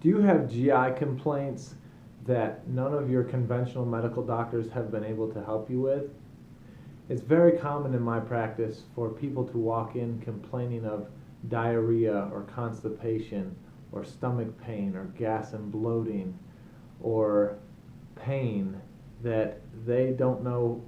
Do you have GI complaints that none of your conventional medical doctors have been able to help you with? It's very common in my practice for people to walk in complaining of diarrhea or constipation or stomach pain or gas and bloating or pain that they don't know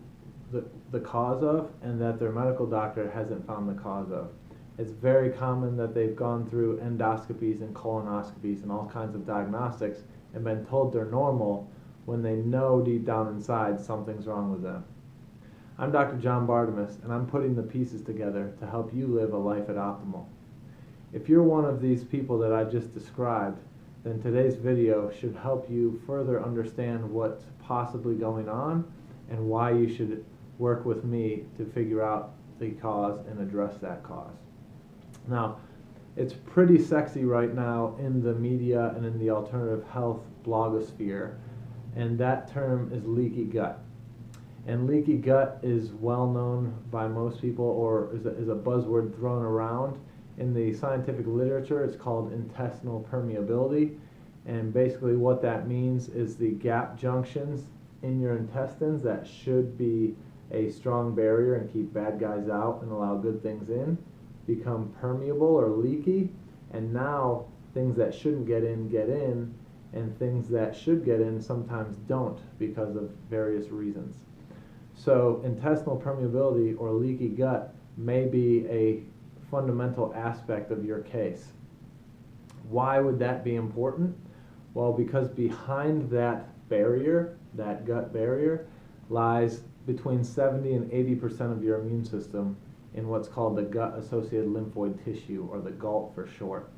the cause of and that their medical doctor hasn't found the cause of. It's very common that they've gone through endoscopies and colonoscopies and all kinds of diagnostics and been told they're normal when they know deep down inside something's wrong with them. I'm Dr. John Bartemus, and I'm putting the pieces together to help you live a life at optimal. If you're one of these people that I just described, then today's video should help you further understand what's possibly going on and why you should work with me to figure out the cause and address that cause. Now, it's pretty sexy right now in the media and in the alternative health blogosphere, and that term is leaky gut. And leaky gut is well known by most people, or is a buzzword thrown around. In the scientific literature, it's called intestinal permeability. And basically what that means is the gap junctions in your intestines that should be a strong barrier and keep bad guys out and allow good things in become permeable or leaky. And now things that shouldn't get in, and things that should get in sometimes don't because of various reasons. So intestinal permeability or leaky gut may be a fundamental aspect of your case. Why would that be important? Well, because behind that barrier, that gut barrier, lies between 70 and 80% of your immune system in what's called the gut-associated lymphoid tissue, or the GALT for short.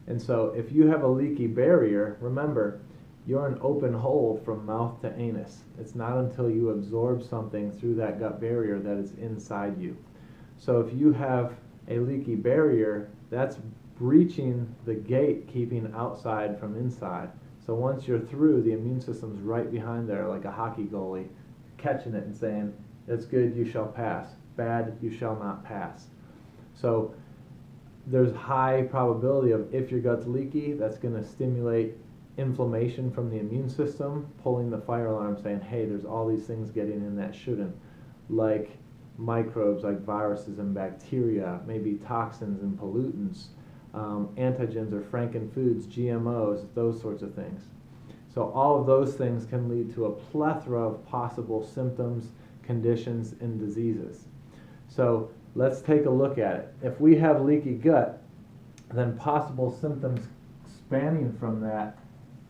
And so if you have a leaky barrier, remember, you're an open hole from mouth to anus. It's not until you absorb something through that gut barrier that it's inside you. So if you have a leaky barrier, that's breaching the gate keeping outside from inside. So once you're through, the immune system's right behind there like a hockey goalie, catching it and saying, that's good, you shall pass. Bad, you shall not pass. So there's high probability of, if your gut's leaky, that's going to stimulate inflammation from the immune system, pulling the fire alarm saying, hey, there's all these things getting in that shouldn't, like microbes, like viruses and bacteria, maybe toxins and pollutants, antigens or frankenfoods, GMOs, those sorts of things. So all of those things can lead to a plethora of possible symptoms, conditions, and diseases. So let's take a look at it. If we have leaky gut, then possible symptoms spanning from that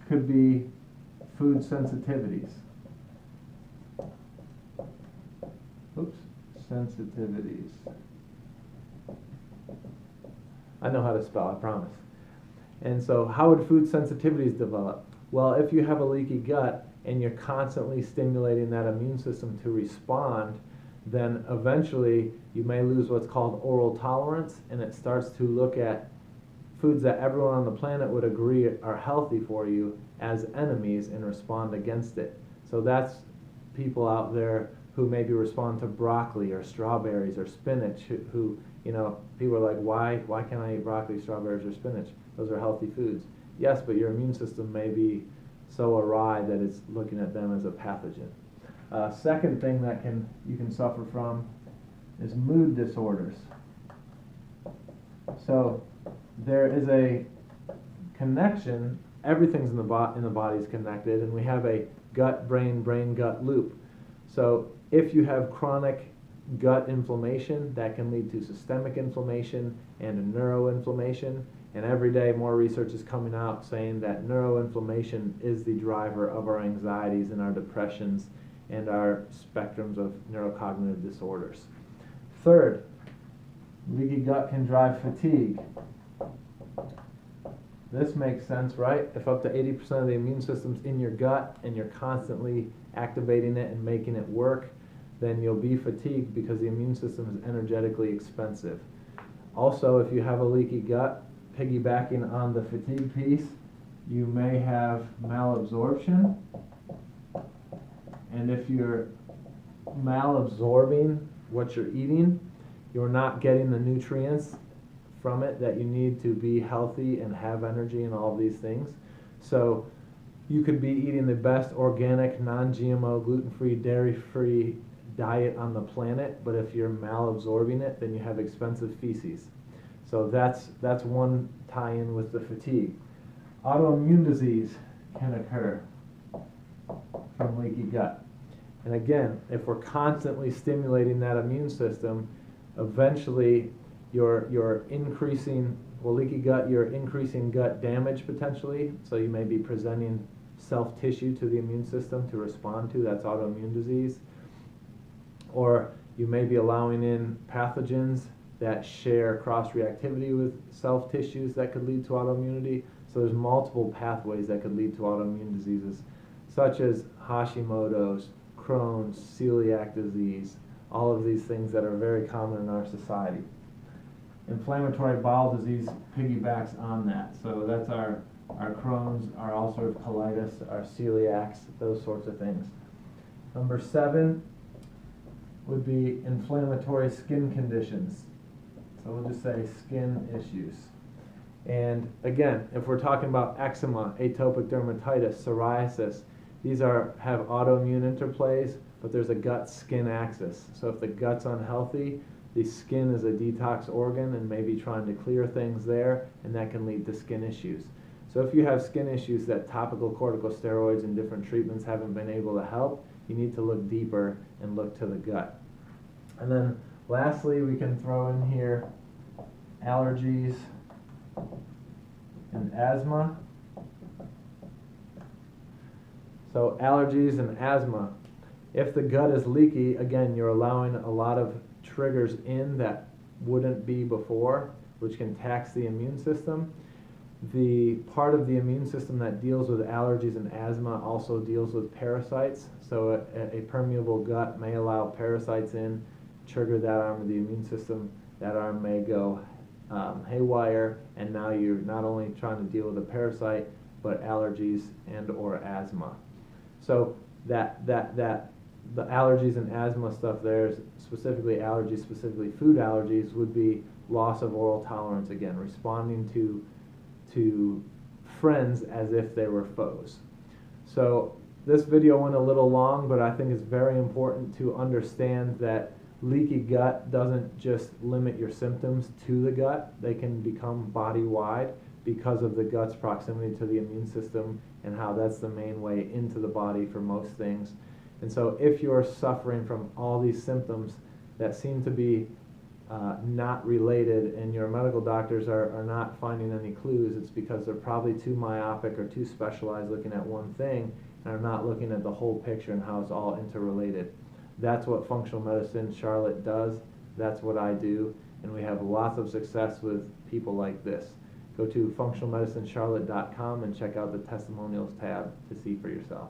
could be food sensitivities. Oops, sensitivities. I know how to spell, I promise. And so how would food sensitivities develop? Well, if you have a leaky gut and you're constantly stimulating that immune system to respond, then eventually you may lose what's called oral tolerance, and it starts to look at foods that everyone on the planet would agree are healthy for you as enemies and respond against it. So that's people out there who maybe respond to broccoli or strawberries or spinach, who you know, people are like, why can't I eat broccoli, strawberries, or spinach? Those are healthy foods. Yes, but your immune system may be so awry that it's looking at them as a pathogen. Second thing that you can suffer from is mood disorders. So there is a connection. Everything's in the body is connected, and we have a gut-brain, brain-gut loop. So if you have chronic gut inflammation, that can lead to systemic inflammation and neuroinflammation. And every day more research is coming out saying that neuroinflammation is the driver of our anxieties and our depressions and our spectrums of neurocognitive disorders. Third, leaky gut can drive fatigue. This makes sense, right? If up to 80% of the immune system's in your gut and you're constantly activating it and making it work, then you'll be fatigued because the immune system is energetically expensive. Also, if you have a leaky gut, piggybacking on the fatigue piece, you may have malabsorption. And if you're malabsorbing what you're eating, you're not getting the nutrients from it that you need to be healthy and have energy and all of these things. So you could be eating the best organic, non-GMO, gluten-free, dairy-free diet on the planet, but if you're malabsorbing it, then you have expensive feces. So that's one tie-in with the fatigue. Autoimmune disease can occur from leaky gut. And again, if we're constantly stimulating that immune system, eventually you're increasing, well, leaky gut, you're increasing gut damage potentially. So you may be presenting self-tissue to the immune system to respond to. That's autoimmune disease. Or you may be allowing in pathogens that share cross-reactivity with self-tissues that could lead to autoimmunity. So there's multiple pathways that could lead to autoimmune diseases, such as Hashimoto's, Crohn's, celiac disease, all of these things that are very common in our society. Inflammatory bowel disease piggybacks on that. So that's our Crohn's, our ulcerative colitis, our celiacs, those sorts of things. Number 7 would be inflammatory skin conditions. So we'll just say skin issues. And again, if we're talking about eczema, atopic dermatitis, psoriasis, these have autoimmune interplays, but there's a gut-skin axis. So if the gut's unhealthy, the skin is a detox organ and maybe trying to clear things there, and that can lead to skin issues. So if you have skin issues that topical corticosteroids and different treatments haven't been able to help, you need to look deeper and look to the gut. And then lastly, we can throw in here allergies and asthma. So allergies and asthma. If the gut is leaky, again, you're allowing a lot of triggers in that wouldn't be before, which can tax the immune system. The part of the immune system that deals with allergies and asthma also deals with parasites. So a permeable gut may allow parasites in, trigger that arm of the immune system. That arm may go haywire, and now you're not only trying to deal with a parasite, but allergies and or asthma. So the allergies and asthma stuff there, specifically allergies, specifically food allergies, would be loss of oral tolerance, again, responding to friends as if they were foes. So this video went a little long, but I think it's very important to understand that leaky gut doesn't just limit your symptoms to the gut. They can become body-wide because of the gut's proximity to the immune system and how that's the main way into the body for most things. And so if you're suffering from all these symptoms that seem to be not related and your medical doctors are not finding any clues, it's because they're probably too myopic or too specialized looking at one thing and are not looking at the whole picture and how it's all interrelated. That's what Functional Medicine Charlotte does. That's what I do. And we have lots of success with people like this. Go to functionalmedicinecharlotte.com and check out the testimonials tab to see for yourself.